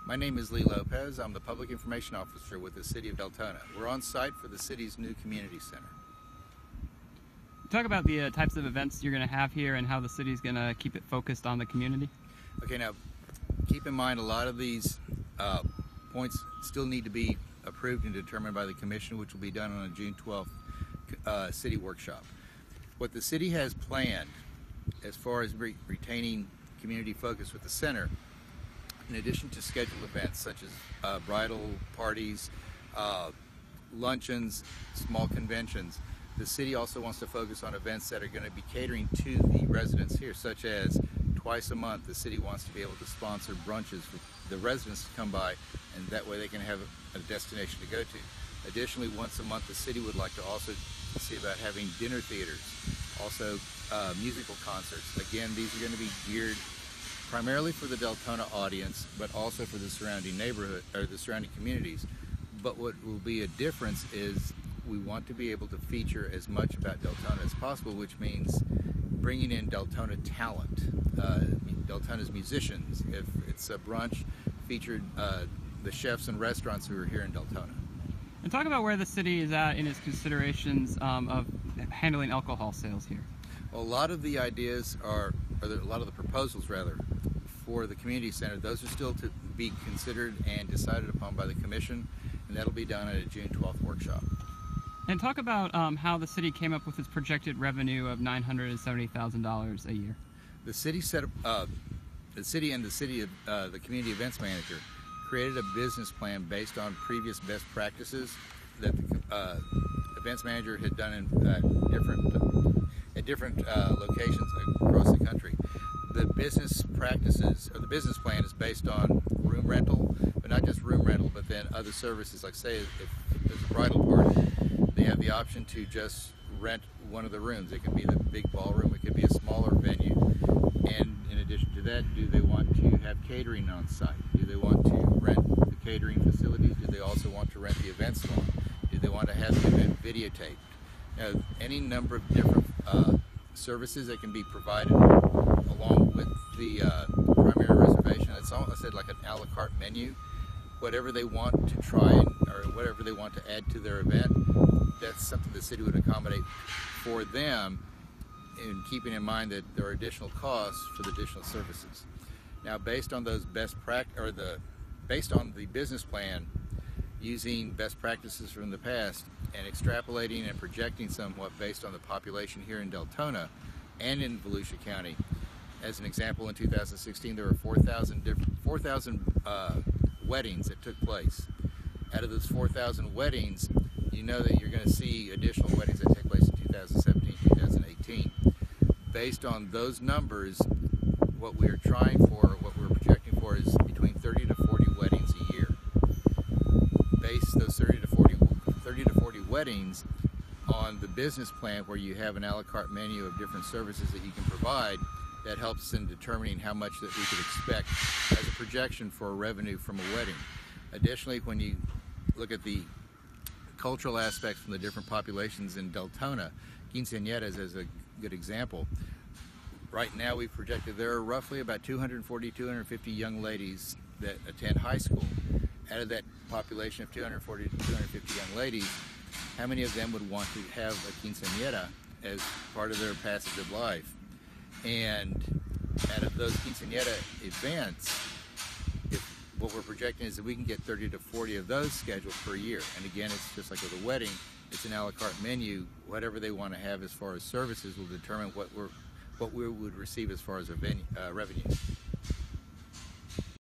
My name is Lee Lopez. I'm the Public Information Officer with the City of Deltona. We're on site for the city's new community center. Talk about the types of events you're going to have here and how the city's going to keep it focused on the community. Okay, now keep in mind a lot of these points still need to be approved and determined by the Commission, which will be done on a June 12th city workshop. What the city has planned as far as retaining community focus with the center, in addition to scheduled events such as bridal parties, luncheons, small conventions, the city also wants to focus on events that are going to be catering to the residents here, such as twice a month the city wants to be able to sponsor brunches for the residents to come by, and that way they can have a destination to go to. Additionally, once a month the city would like to also see about having dinner theaters, also musical concerts. Again, these are going to be geared primarily for the Deltona audience, but also for the surrounding neighborhood or the surrounding communities. But what will be a difference is we want to be able to feature as much about Deltona as possible, which means bringing in Deltona talent, Deltona's musicians. If it's a brunch, featured the chefs and restaurants who are here in Deltona. And talk about where the city is at in its considerations of handling alcohol sales here. Well, a lot of the ideas a lot of the proposals rather, for the community center, those are still to be considered and decided upon by the Commission, and that'll be done at a June 12th workshop. And talk about how the city came up with its projected revenue of $970,000 a year. The city and the community events manager created a business plan based on previous best practices that the events manager had done at different locations across the country. The business practices, or the business plan, is based on room rental, but not just room rental, but then other services. Like, say, if there's a bridal party, they have the option to just rent one of the rooms. It could be the big ballroom, it could be a smaller venue. And in addition to that, do they want to have catering on site? Do they want to rent the catering facilities? Do they also want to rent the event salon? Do they want to have the event videotaped? Now, any number of different services that can be provided along with the primary reservation. It's almost like an a la carte menu. Whatever they want to try or whatever they want to add to their event, that's something the city would accommodate for them, in keeping in mind that there are additional costs for the additional services. Now, based on those based on the business plan, using best practices from the past and extrapolating and projecting somewhat based on the population here in Deltona and in Volusia County. As an example, in 2016 there were 4,000 weddings that took place. Out of those 4,000 weddings, you know that you're going to see additional weddings that take place in 2017, 2018. Based on those numbers, what we're projecting for is between 30 to 40 weddings a year. Base those 30 to 40 weddings on the business plan, where you have an a la carte menu of different services that you can provide. That helps in determining how much that we could expect as a projection for revenue from a wedding. Additionally, when you look at the cultural aspects from the different populations in Deltona, quinceañeras as a good example. Right now we've projected there are roughly about 240, 250 young ladies that attend high school. Out of that population of 240 to 250 young ladies, how many of them would want to have a quinceañera as part of their passage of life? And out of those quinceañera events, what we're projecting is that we can get 30 to 40 of those scheduled per year. And again, it's just like with a wedding, it's an a la carte menu. Whatever they want to have as far as services will determine what we would receive as far as revenue.